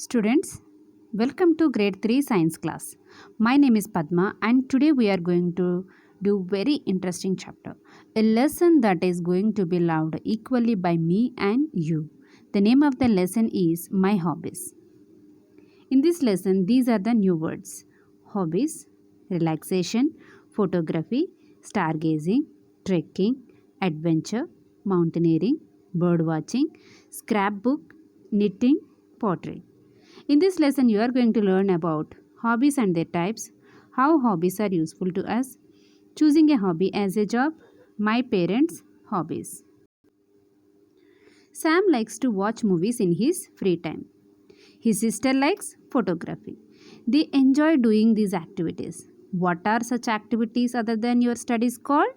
Students, welcome to grade 3 science class. My name is Padma and today we are going to do very interesting chapter. A lesson that is going to be loved equally by me and you. The name of the lesson is My Hobbies. In this lesson, these are the new words: hobbies, relaxation, photography, stargazing, trekking, adventure, mountaineering, bird watching, scrapbook, knitting, pottery. In this lesson, you are going to learn about hobbies and their types, how hobbies are useful to us, choosing a hobby as a job, my parents' hobbies. Sam likes to watch movies in his free time. His sister likes photography. They enjoy doing these activities. What are such activities other than your studies called?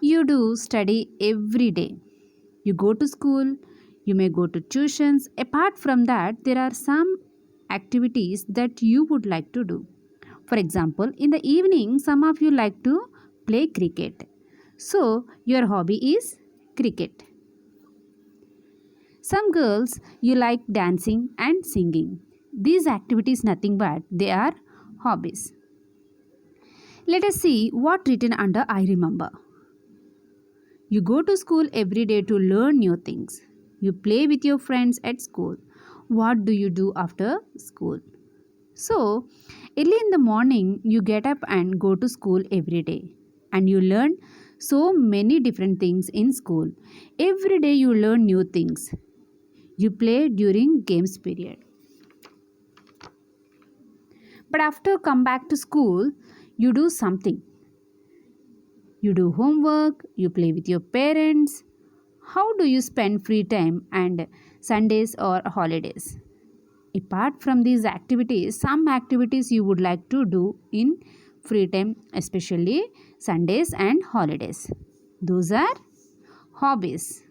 You do study every day. You go to school, you may go to tuitions. Apart from that, there are some activities that you would like to do. For example, in the evening, some of you like to play cricket. So, your hobby is cricket. Some girls, you like dancing and singing. These activities nothing but they are hobbies. Let us see what written under I remember. You go to school every day to learn new things. You play with your friends at school. What do you do after school? So, early in the morning, you get up and go to school every day. And you learn so many different things in school. Every day you learn new things. You play during games period. But after come back to school, you do something. You do homework, you play with your parents. How do you spend free time and Sundays or holidays? Apart from these activities, some activities you would like to do in free time, especially Sundays and holidays. Those are hobbies.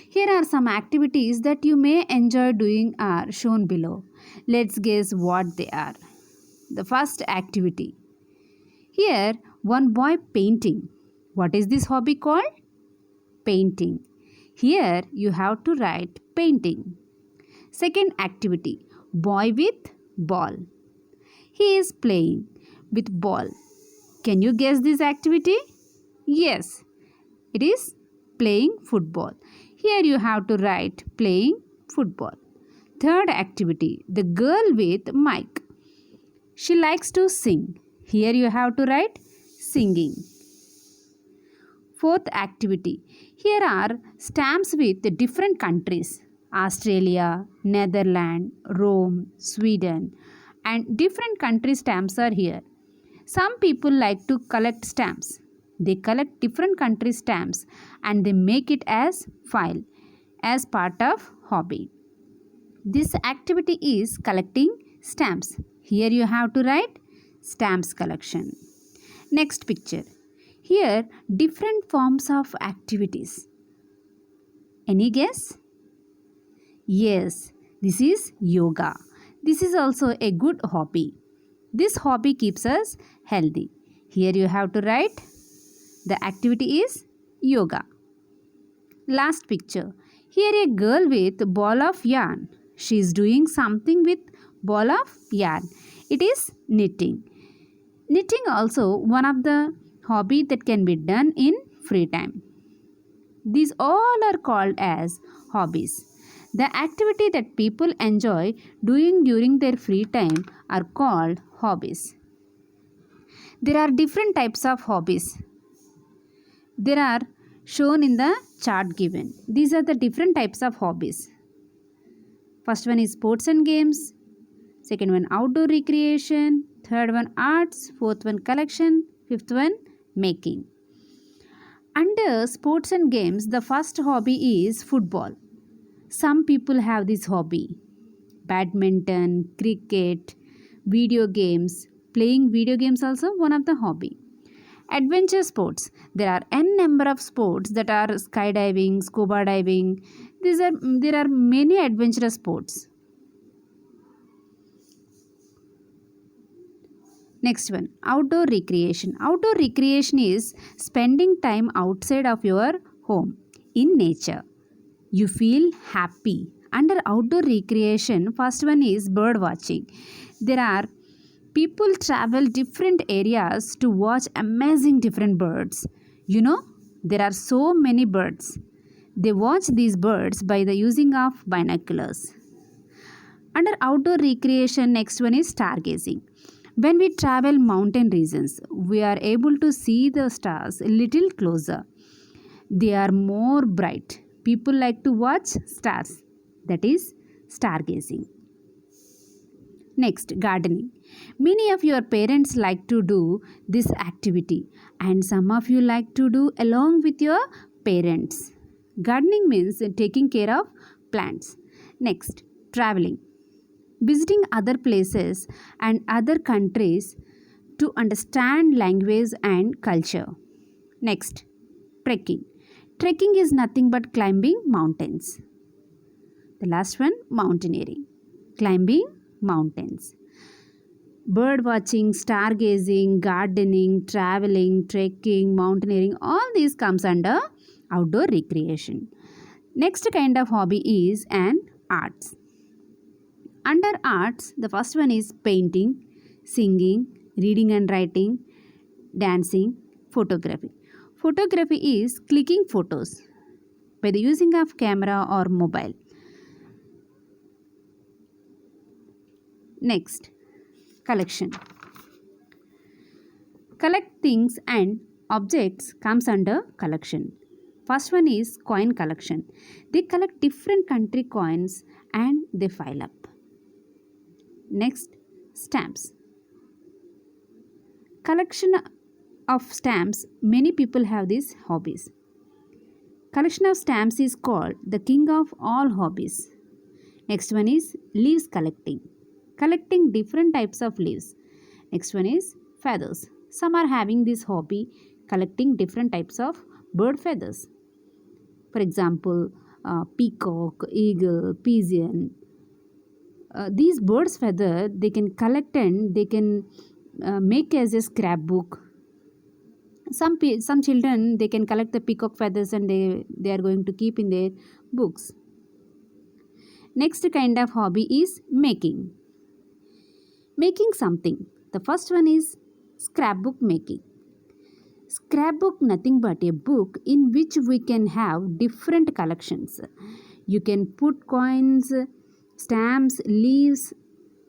Here are some activities that you may enjoy doing are shown below. Let's guess what they are. The first activity. Here, one boy painting. What is this hobby called? Painting. Here, you have to write painting. Second activity. Boy with ball. He is playing with ball. Can you guess this activity? Yes, it is playing football. Here you have to write playing football. Third activity, the girl with mic. She likes to sing. Here you have to write singing. Fourth activity, here are stamps with different countries. Australia, Netherlands, Rome, Sweden, and different country stamps are here. Some people like to collect stamps. They collect different country stamps and they make it as file as part of hobby. This activity is collecting stamps. Here you have to write stamps collection. Next picture. Here different forms of activities. Any guess? Yes, this is yoga. This is also a good hobby. This hobby keeps us healthy. Here you have to write the activity is yoga. Last picture. Here a girl with ball of yarn. She is doing something with ball of yarn. It is knitting. Knitting also one of the hobby that can be done in free time. These all are called as hobbies. The activity that people enjoy doing during their free time are called hobbies. There are different types of hobbies. There are shown in the chart given. These are the different types of hobbies. First one is sports and games. Second one outdoor recreation. Third one arts. Fourth one collection. Fifth one making. Under sports and games, the first hobby is football. Some people have this hobby. Badminton, cricket, video games. Playing video games also one of the hobby. Adventure sports. There are n number of sports that are skydiving, scuba diving. There are many adventurous sports. Next one, outdoor recreation. Outdoor recreation is spending time outside of your home in nature. You feel happy Under outdoor recreation, first one is bird watching. There are people travel different areas to watch amazing different birds. You know, there are so many birds. They watch these birds by the using of binoculars. Under outdoor recreation, next one is stargazing. When we travel mountain regions, we are able to see the stars a little closer. They are more bright. People like to watch stars. That is stargazing. Next, gardening. Many of your parents like to do this activity, and some of you like to do along with your parents. Gardening means taking care of plants. Next, traveling. Visiting other places and other countries to understand language and culture. Next, trekking. Trekking is nothing but climbing mountains. The last one, mountaineering. Climbing mountains. Bird watching, stargazing, gardening, traveling, trekking, mountaineering, all these comes under outdoor recreation. Next kind of hobby is an arts. Under arts, the first one is painting, singing, reading and writing, dancing, photography. Photography is clicking photos by the using of camera or mobile. Next, collection. Collect things and objects comes under collection. First one is coin collection. They collect different country coins and they file up. Next, stamps. Collection of stamps. Many people have these hobbies. Collection of stamps is called the king of all hobbies. Next one is leaves collecting. Collecting different types of leaves. Next one is feathers. Some are having this hobby collecting different types of bird feathers. For example, peacock, eagle, pigeon. These birds' feather they can collect and they can make as a scrapbook. Some children they can collect the peacock feathers and they are going to keep in their books. Next kind of hobby is making. Making something. The first one is scrapbook making. Scrapbook nothing but a book in which we can have different collections. You can put coins, stamps, leaves,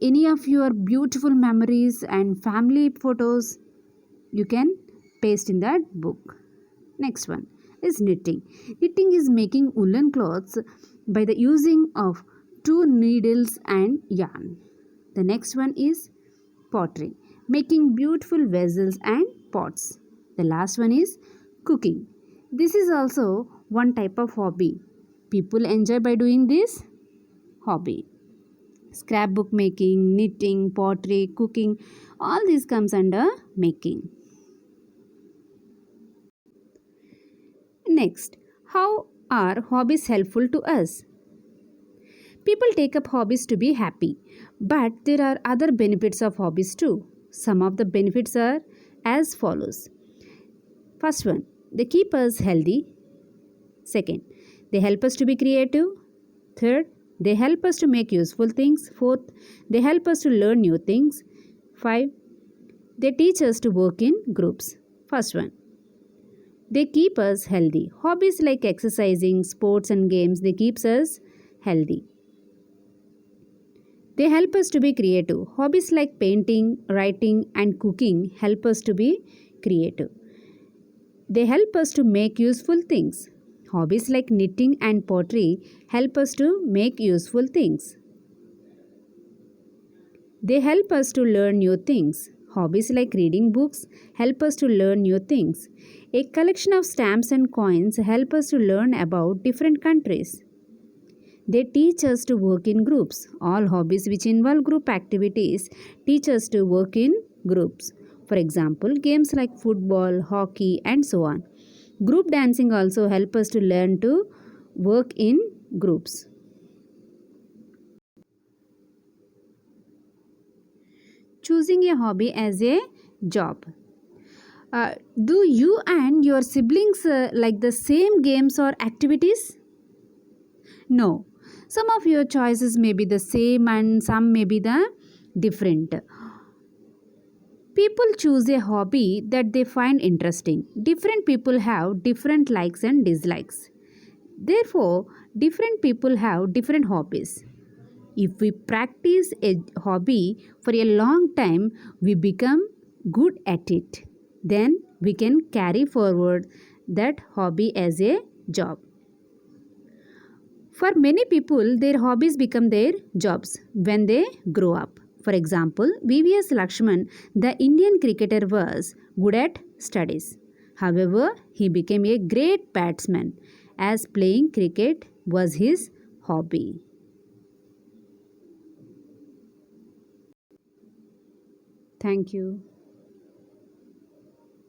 any of your beautiful memories and family photos you can paste in that book. Next one is knitting. Knitting is making woolen clothes by the using of two needles and yarn. The next one is pottery, making beautiful vessels and pots. The last one is cooking. This is also one type of hobby. People enjoy by doing this hobby. Scrapbook making, knitting, pottery, cooking, all this comes under making. Next, how are hobbies helpful to us? People take up hobbies to be happy, but there are other benefits of hobbies too. Some of the benefits are as follows. First one, they keep us healthy. Second, they help us to be creative. Third, they help us to make useful things. Fourth, they help us to learn new things. 5, they teach us to work in groups. First one, they keep us healthy. Hobbies like exercising, sports and games, they keeps us healthy. They help us to be creative. Hobbies like painting, writing and cooking help us to be creative. They help us to make useful things. Hobbies like knitting and pottery help us to make useful things. They help us to learn new things. Hobbies like reading books help us to learn new things. A collection of stamps and coins help us to learn about different countries. They teach us to work in groups. All hobbies which involve group activities teach us to work in groups. For example, games like football, hockey and so on. Group dancing also help us to learn to work in groups. Choosing a hobby as a job. Do you and your siblings like the same games or activities? No. Some of your choices may be the same and some may be the different. People choose a hobby that they find interesting. Different people have different likes and dislikes. Therefore, different people have different hobbies. If we practice a hobby for a long time, we become good at it. Then we can carry forward that hobby as a job. For many people, their hobbies become their jobs when they grow up. For example, VVS Lakshman, the Indian cricketer, was good at studies. However, he became a great batsman as playing cricket was his hobby. Thank you.